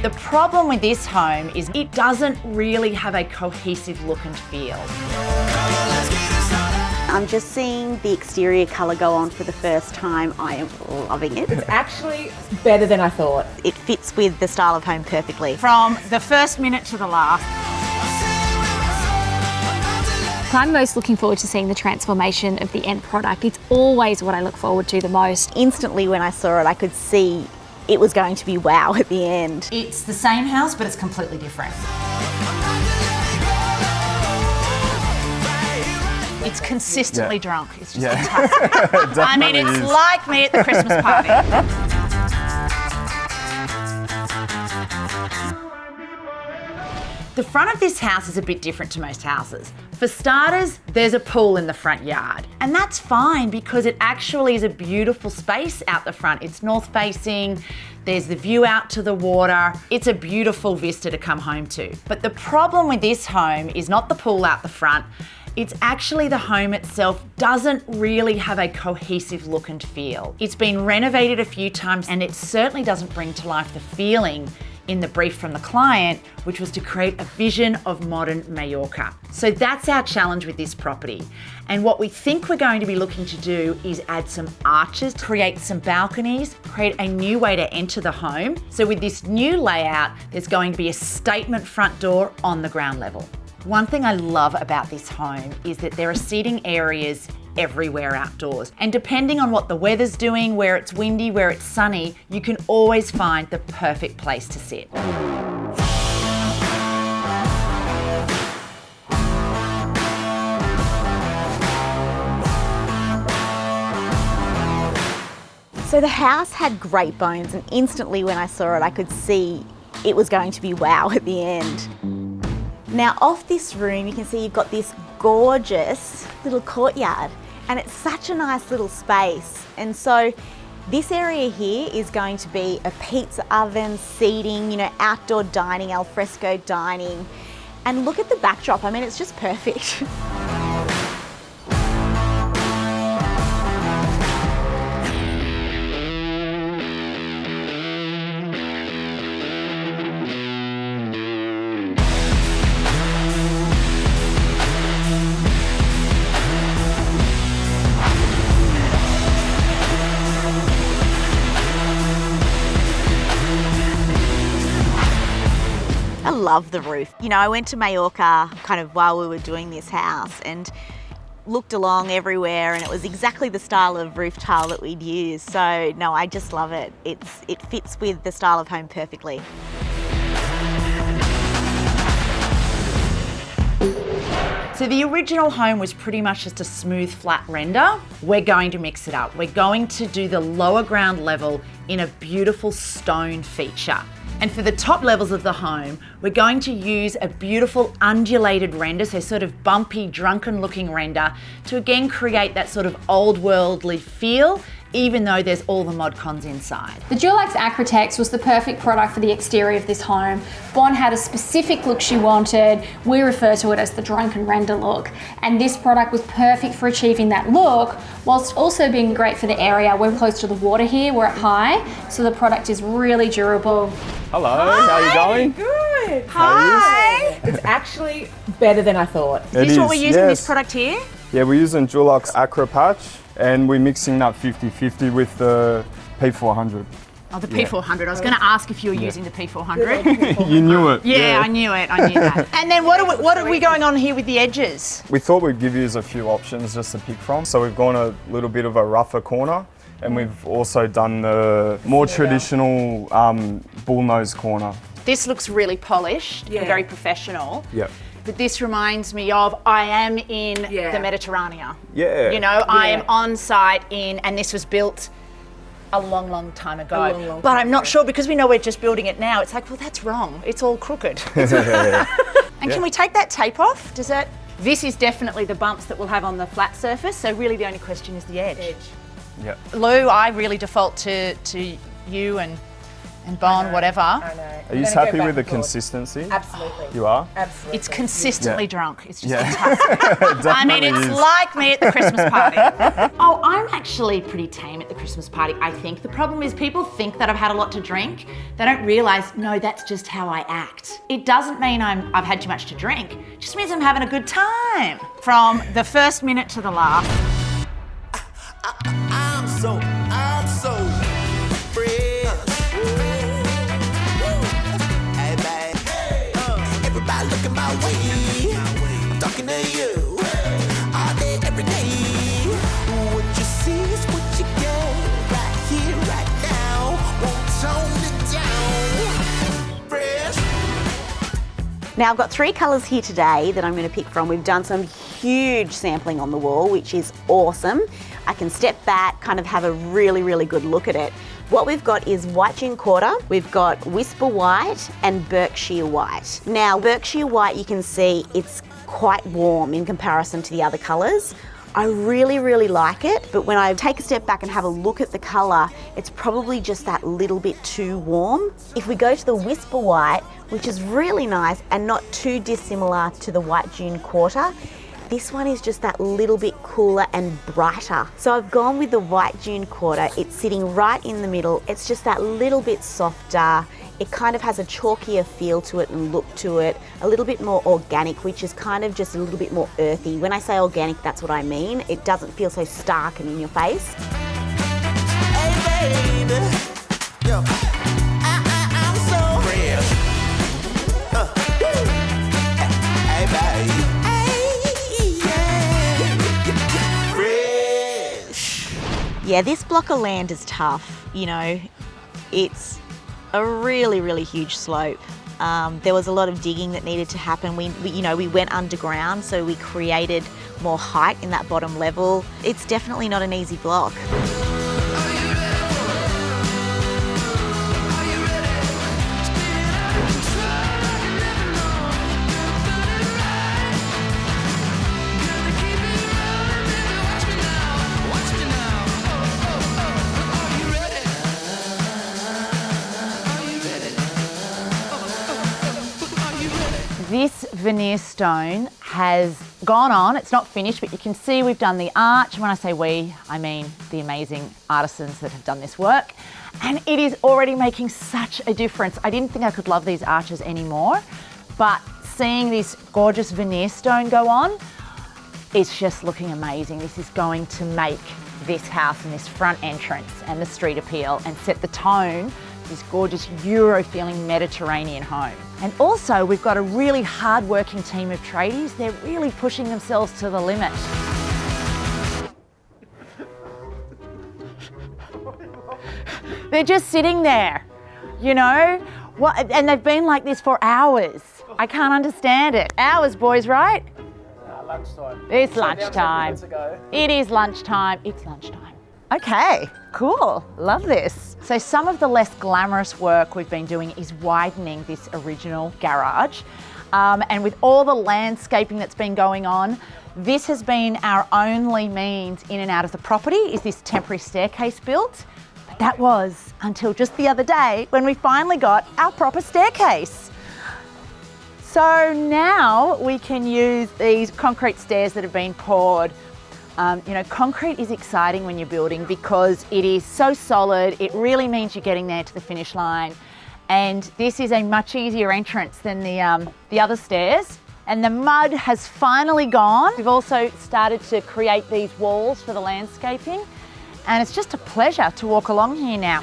The problem with this home is it doesn't really have a cohesive look and feel. I'm just seeing the exterior colour go on for the first time. I am loving it. It's actually better than I thought. It fits with the style of home perfectly. From the first minute to the last. I'm most looking forward to seeing the transformation of the end product. It's always what I look forward to the most. Instantly when I saw it, I could see it was going to be wow at the end. It's the same house, but it's completely different. It's consistently drunk. It's just fantastic. I mean, it's like me at the Christmas party. The front of this house is a bit different to most houses. For starters, there's a pool in the front yard. And that's fine because it actually is a beautiful space out the front. It's north facing, there's the view out to the water. It's a beautiful vista to come home to. But the problem with this home is not the pool out the front, it's actually the home itself doesn't really have a cohesive look and feel. It's been renovated a few times and it certainly doesn't bring to life the feeling in the brief from the client, which was to create a vision of modern Mallorca. So that's our challenge with this property. And what we think we're going to be looking to do is add some arches, create some balconies, create a new way to enter the home. So with this new layout, there's going to be a statement front door on the ground level. One thing I love about this home is that there are seating areas everywhere outdoors. And depending on what the weather's doing, where it's windy, where it's sunny, you can always find the perfect place to sit. So the house had great bones, and instantly when I saw it, I could see it was going to be wow at the end. Now off this room, you can see you've got this gorgeous little courtyard, and it's such a nice little space. And so this area here is going to be a pizza oven, seating, outdoor dining, alfresco dining. And look at the backdrop, I mean, it's just perfect. I love the roof. I went to Mallorca kind of while we were doing this house and looked along everywhere, and it was exactly the style of roof tile that we'd use. So no, I just love it. It fits with the style of home perfectly. So the original home was pretty much just a smooth, flat render. We're going to mix it up. We're going to do the lower ground level in a beautiful stone feature. And for the top levels of the home, we're going to use a beautiful undulated render, so sort of bumpy, drunken looking render, to again create that sort of old worldly feel, even though there's all the mod cons inside. The Dulax Acrotex was the perfect product for the exterior of this home. Bon had a specific look she wanted. We refer to it as the drunken render look. And this product was perfect for achieving that look, whilst also being great for the area. We're close to the water here, we're at high, so the product is really durable. Hello, how are you going? Good. Hi. It's actually better than I thought. It Is this what we're is, using, yes. this product here? Yeah, we're using Dulax Acro Patch, and we're mixing that 50-50 with the P400. Oh, the P400. I was going to ask if you were using the P400. You knew it. Yeah, I knew it. I knew that. And then what are we going on here with the edges? We thought we'd give you a few options just to pick from. So we've gone a little bit of a rougher corner, and we've also done the more traditional bullnose corner. This looks really polished and very professional. Yep. But this reminds me of, I am in the Mediterranean. Yeah. I am on site and this was built a long, long time ago. But I'm not sure, because we know we're just building it now, it's like, well, that's wrong. It's all crooked. And can we take that tape off? This is definitely the bumps that we'll have on the flat surface, so really the only question is the edge. Yeah. Lou, I really default to you and and Bon, whatever. I know. Are you happy with the consistency? Absolutely. You are? Absolutely. It's consistently Yeah. drunk. It's just Yeah. fantastic. I mean, it's is. like me at the Christmas party. Oh, I'm actually pretty tame at the Christmas party, I think. The problem is people think that I've had a lot to drink. They don't realise, no, that's just how I act. It doesn't mean I've had too much to drink. It just means I'm having a good time. From the first minute to the last. I'm so fresh. Hey, babe. Everybody looking my way. I'm talking to you all day, every day. What you see is what you get. Right here, right now. Won't tone it down. Fresh. Now I've got 3 colours here today that I'm going to pick from. We've done some huge sampling on the wall, which is awesome. I can step back, kind of have a really, really good look at it. What we've got is white June quarter, we've got Whisper White and Berkshire White. Now Berkshire White, you can see it's quite warm in comparison to the other colours. I really, really like it, but when I take a step back and have a look at the colour, it's probably just that little bit too warm. If we go to the Whisper White, which is really nice and not too dissimilar to the white June quarter, this one is just that little bit cooler and brighter. So I've gone with the white June quarter. It's sitting right in the middle. It's just that little bit softer. It kind of has a chalkier feel to it and look to it, a little bit more organic, which is kind of just a little bit more earthy. When I say organic, that's what I mean. It doesn't feel so stark and in your face. Hey, baby. Yo. I'm so fresh. Hey, baby. Yeah, this block of land is tough. You know, it's a really, really huge slope. There was a lot of digging that needed to happen. We went underground, so we created more height in that bottom level. It's definitely not an easy block. This veneer stone has gone on. It's not finished, but you can see we've done the arch. When I say we, I mean the amazing artisans that have done this work. And it is already making such a difference. I didn't think I could love these arches anymore, but seeing this gorgeous veneer stone go on, it's just looking amazing. This is going to make this house and this front entrance and the street appeal and set the tone, this gorgeous Euro feeling Mediterranean home. And also we've got a really hard working team of tradies. They're really pushing themselves to the limit. They're just sitting there, you know? And they've been like this for hours. I can't understand it. Hours, boys, right? Lunchtime. It's lunchtime. It is lunchtime. It's lunchtime. Okay, cool. Love this. So some of the less glamorous work we've been doing is widening this original garage. And with all the landscaping that's been going on, this has been our only means in and out of the property, is this temporary staircase built. But that was until just the other day when we finally got our proper staircase. So now we can use these concrete stairs that have been poured. Concrete is exciting when you're building because it is so solid. It really means you're getting there to the finish line. And this is a much easier entrance than the other stairs. And the mud has finally gone. We've also started to create these walls for the landscaping. And it's just a pleasure to walk along here now.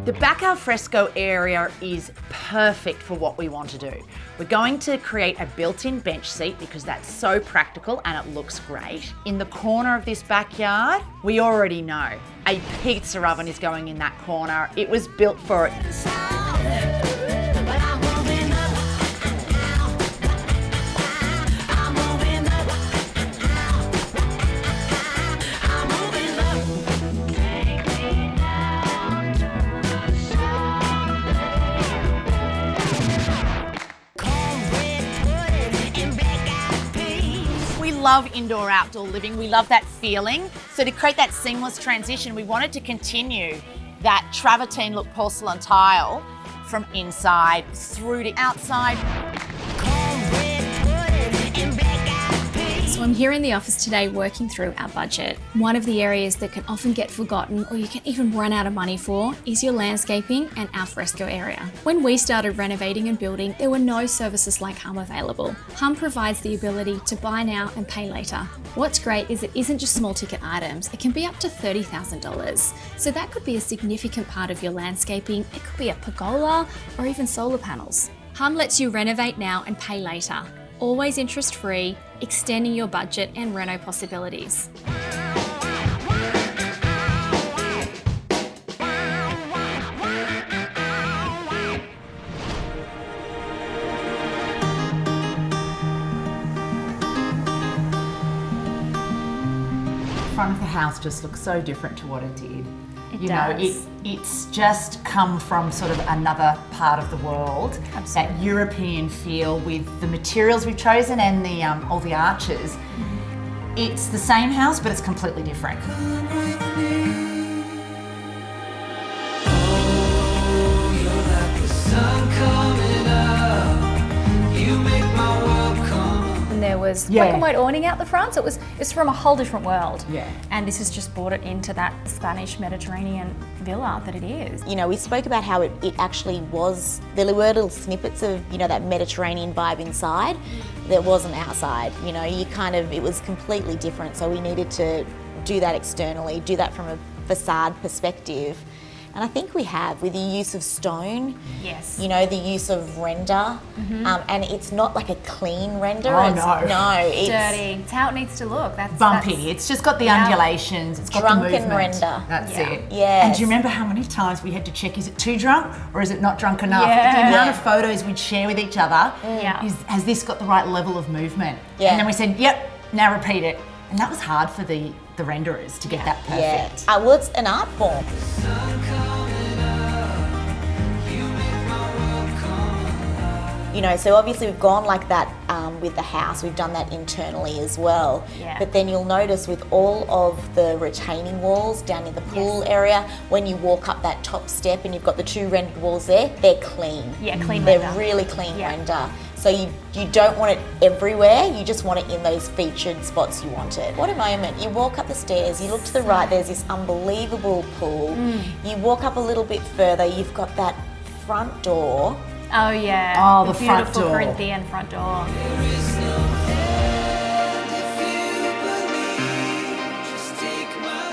The back alfresco area is perfect for what we want to do. We're going to create a built-in bench seat because that's so practical and it looks great. In the corner of this backyard, we already know a pizza oven is going in that corner. It was built for it. love indoor-outdoor living. We love that feeling. So to create that seamless transition, we wanted to continue that travertine look porcelain tile from inside through to outside. So I'm here in the office today working through our budget. One of the areas that can often get forgotten or you can even run out of money for is your landscaping and alfresco area. When we started renovating and building, there were no services like Humm available. Humm provides the ability to buy now and pay later. What's great is it isn't just small ticket items, it can be up to $30,000. So that could be a significant part of your landscaping. It could be a pergola or even solar panels. Humm lets you renovate now and pay later. Always interest-free, extending your budget and reno possibilities. Front of the house just looks so different to what it did. It does. It's just come from sort of another part of the world. Absolutely. That European feel with the materials we've chosen and the all the arches. It's the same house, but it's completely different. And there was Yeah. black and white awning out the front, so it's from a whole different world. Yeah. And this has just brought it into that Spanish Mediterranean villa that it is. You know, we spoke about how it actually was, there were little snippets of, you know, that Mediterranean vibe inside that wasn't outside. You know, it was completely different. So we needed to do that externally, do that from a facade perspective. And I think we have, with the use of stone, Yes. you know, the use of render, and it's not like a clean render. Oh, it's, no. It's Dirty. It's how it needs to look. That's Bumpy. It's just got the undulations. It's got the Drunken movement. render. That's Yeah. it. Yes. And do you remember how many times we had to check, is it too drunk or is it not drunk enough? Yeah. The amount Yeah. of photos we'd share with each other, Yeah. has this got the right level of movement? Yeah. And then we said, yep, now repeat it. And that was hard for the renderers to get that perfect. Yeah. Well, it's an art form. You know, so obviously we've gone like that with the house. We've done that internally as well. Yeah. But then you'll notice with all of the retaining walls down in the pool Yes. area, when you walk up that top step and you've got the two rendered walls there, they're clean. Yeah, clean They're render. really clean Yeah. render. So you don't want it everywhere, you just want it in those featured spots you want it. What a moment. You walk up the stairs, you look to the right, there's this unbelievable pool. You walk up a little bit further, you've got that front door. Oh yeah. Oh, the front beautiful door. Corinthian front door.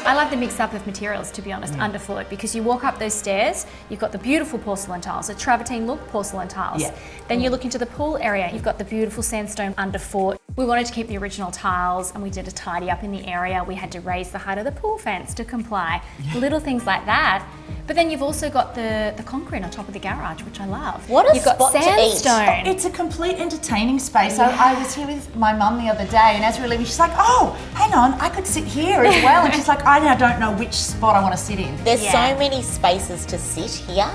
I like the mix up of materials, to be honest, underfoot, because you walk up those stairs, you've got the beautiful porcelain tiles, the travertine look porcelain tiles. Yeah. Then you look into the pool area, you've got the beautiful sandstone underfoot. We wanted to keep the original tiles and we did a tidy up in the area. We had to raise the height of the pool fence to comply. Little things like that. But then you've also got the concrete on top of the garage, which I love. What a You've got spot to eat. sandstone. It's a complete entertaining space. I was here with my mum the other day, and as we were leaving, she's like, "Oh, hang on, I could sit here as well." And she's like, "I now don't know which spot I want to sit in." There's Yeah. so many spaces to sit here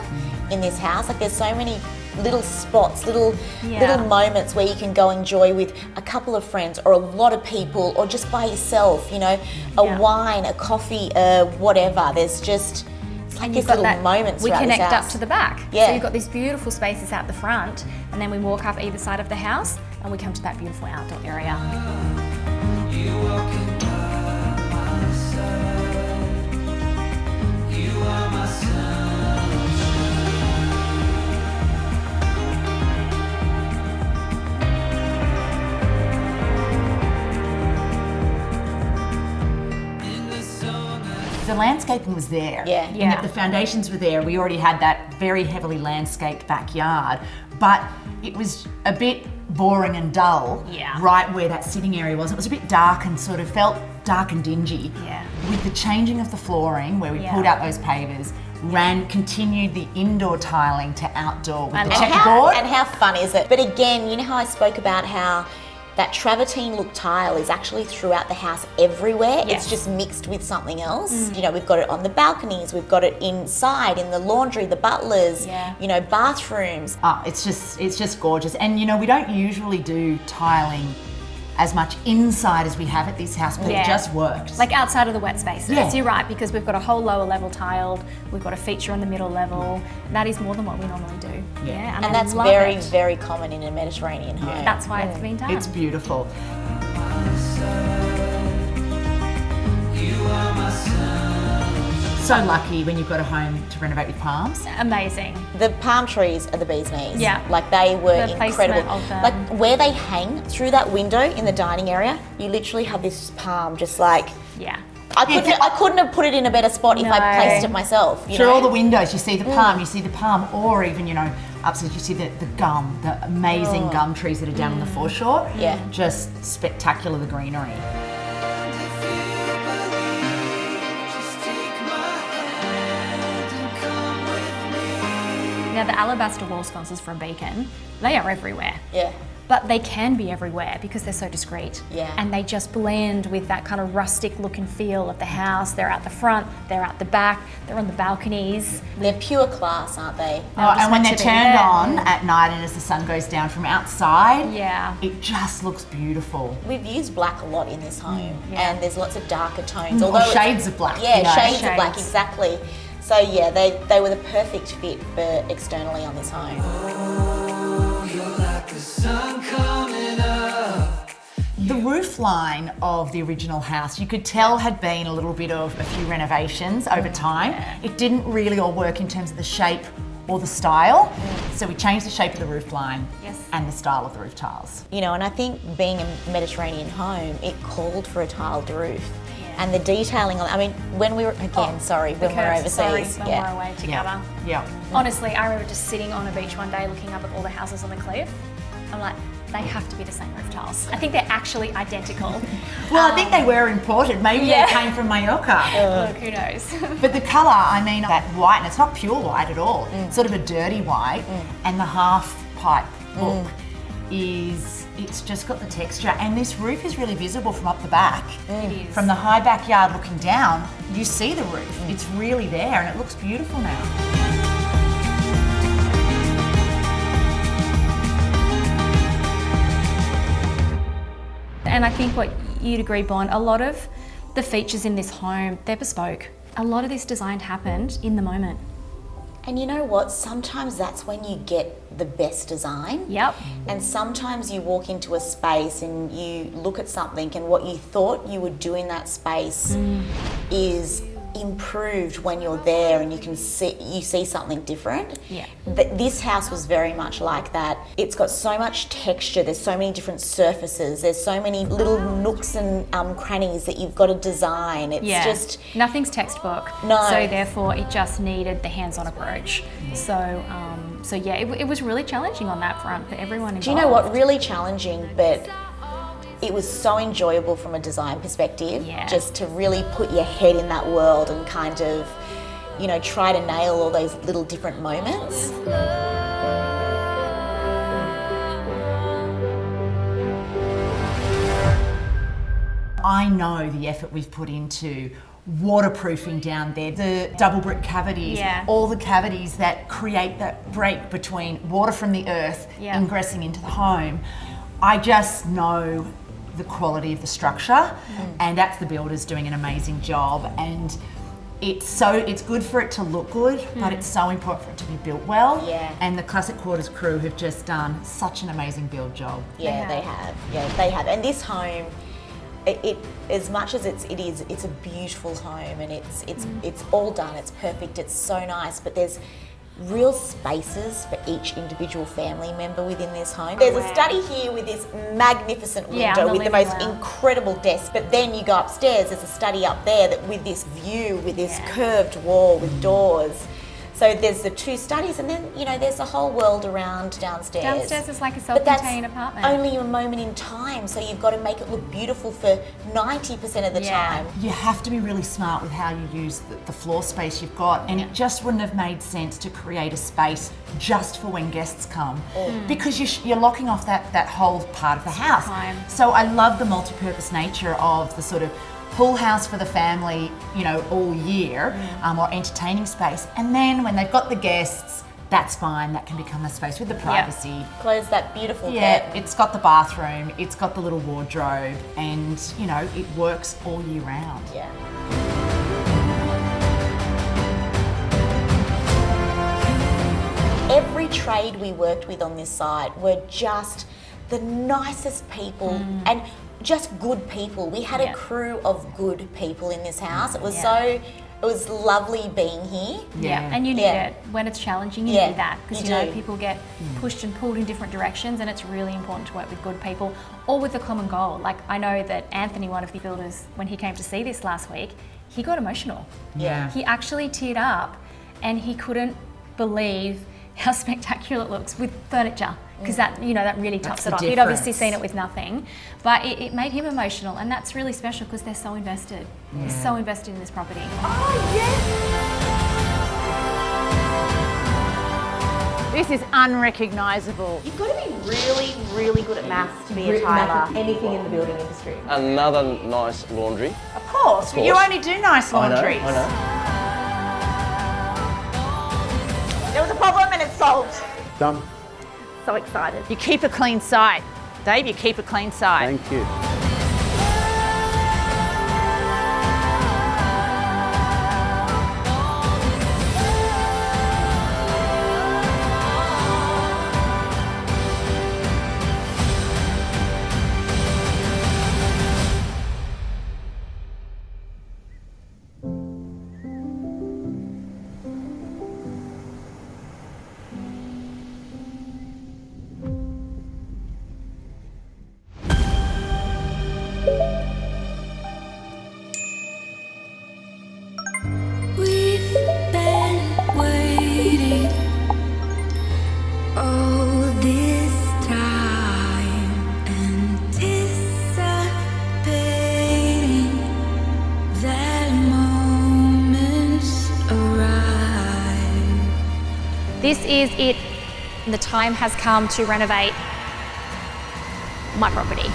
in this house. Like there's so many little spots, little moments where you can go enjoy with a couple of friends or a lot of people or just by yourself, you know, a wine, a coffee, whatever. There's just, it's like And these you've got little that, moments we throughout this connect up house. to the back. Yeah. So you've got these beautiful spaces out the front, and then we walk up either side of the house, and we come to that beautiful outdoor area. The landscaping was there. Yeah. And Yeah. the foundations were there. We already had that very heavily landscaped backyard, but it was a bit boring and dull right where that sitting area was. It was a bit dark and sort of felt dark and dingy. Yeah. With the changing of the flooring, where we pulled out those pavers, continued the indoor tiling to outdoor with the And checkerboard. how fun is it? But again, you know how I spoke about how that travertine look tile is actually throughout the house everywhere. Yes. It's just mixed with something else. You know, we've got it on the balconies, we've got it inside in the laundry, the butlers, you know, bathrooms. It's just gorgeous. And you know, we don't usually do tiling as much inside as we have at this house, but Yeah. it just worked. Like outside of the wet spaces. Yeah. You're right, because we've got a whole lower level tiled, we've got a feature on the middle level. That is more than what we normally do. Yeah, And I that's love very, it. very common in a Mediterranean home. That's why it's been done. It's beautiful. So lucky when you've got a home to renovate with palms. Amazing. The palm trees are the bee's knees. Yeah. Like they were The incredible. placement of them. Like where they hang through that window in the dining area, you literally have this palm just like, Yeah. I couldn't have put it in a better spot if I No. placed it myself. You Through know? all the windows, you see the palm, or even, you know, upstairs you see the gum, the amazing gum trees that are down on the foreshore. Yeah. Just spectacular, the greenery. Now the alabaster wall sconces from Beacon, they are everywhere. Yeah. But they can be everywhere because they're so discreet. Yeah. And they just blend with that kind of rustic look and feel of the house. They're out the front, they're out the back, they're on the balconies. They're pure class, aren't they? And when they're meant to be turned there. on at night and as the sun goes down from outside, Yeah. it just looks beautiful. We've used black a lot in this home, Yeah. and there's lots of darker tones. Or it's- shades of black. Yeah, you know. shades of black, Shades. exactly. So yeah, they were the perfect fit for externally on this home. The roof line of the original house, you could tell had been a little bit of a few renovations over time. It didn't really all work in terms of the shape or the style. So we changed the shape of the roof line Yes. and the style of the roof tiles. You know, and I think being a Mediterranean home, it called for a tiled roof. And the detailing on, I mean, when we were, when we were overseas. Sorry, when we're away together. Yeah. Honestly, I remember just sitting on a beach one day looking up at all the houses on the cliff. I'm like, they have to be the same roof tiles. I think they're actually identical. Well, I think they were imported. Maybe Yeah. they came from Mallorca. Look, who knows? But the colour, I mean, that white, and it's not pure white at all. It's sort of a dirty white, and the half pipe look it's just got the texture, and this roof is really visible from up the back. It is. From the high backyard looking down, you see the roof. It's really there, and it looks beautiful now. And I think what you'd agree, Bon, a lot of the features in this home, they're bespoke. A lot of this design happened in the moment. And you know what? Sometimes that's when you get the best design. Yep. And sometimes you walk into a space and you look at something, and what you thought you would do in that space is improved when you're there, and you see something different. Yeah. This house was very much like that. It's got so much texture, there's so many different surfaces, there's so many little nooks and crannies that you've got to design. It's just, nothing's textbook. No. So therefore, it just needed the hands-on approach. So yeah, it was really challenging on that front for everyone involved. do you know what, really challenging, but it was so enjoyable from a design perspective, Yeah. just to really put your head in that world and kind of, you know, try to nail all those little different moments. I know the effort we've put into waterproofing down there, the double brick cavities, Yeah. all the cavities that create that break between water from the earth Yeah. ingressing into the home. I just know the quality of the structure, and that's the builders doing an amazing job. And it's good for it to look good, but it's so important for it to be built well. Yeah. And the Classic Quarters crew have just done such an amazing build job. Yeah, they have. Yeah, they have. And this home, it as much as it's a beautiful home, and it's all done. It's perfect. It's so nice. But there's real spaces for each individual family member within this home. There's a study here with this magnificent Yeah, window on the with the living most room. incredible desk. But then you go upstairs, there's a study up there that with this view, with this curved wall with doors. So there's the two studies, and then, you know, there's the whole world around downstairs. Downstairs is like a But that's self-contained apartment. only a moment in time, so you've got to make it look beautiful for 90% of the Yeah. time. You have to be really smart with how you use the floor space you've got, and it just wouldn't have made sense to create a space just for when guests come, because you're locking off that whole part of the house. Time. So I love the multi-purpose nature of the sort of pool house for the family, you know, all year, or entertaining space. And then when they've got the guests, that's fine. That can become a space with the privacy. Close that beautiful Yeah, curtain. it's got the bathroom, it's got the little wardrobe, and you know, it works all year round. Yeah. Every trade we worked with on this site were just the nicest people and just good people. We had a crew of good people in this house. It was it was lovely being here. Yeah, and you need it. When it's challenging, you need that. Because you know, do. people get pushed and pulled in different directions, and it's really important to work with good people, all with a common goal. Like, I know that Anthony, one of the builders, when he came to see this last week, he got emotional. Yeah. He actually teared up, and he couldn't believe how spectacular it looks with furniture, because that, you know, that really tops it the off. He'd obviously difference. seen it with nothing, but it made him emotional, and that's really special because they're so invested. They're so invested in this property. This is unrecognisable. You've got to be really, really good at maths to be a tiler. Anything in the building industry. Another nice laundry. Of course, you only do nice laundries. I know. There was a problem and it's solved. Done. So excited. You keep a clean site. Dave, you keep a clean site. Thank you. We've been waiting all this time, anticipating that moment's arrive. This is it. The time has come to renovate my property.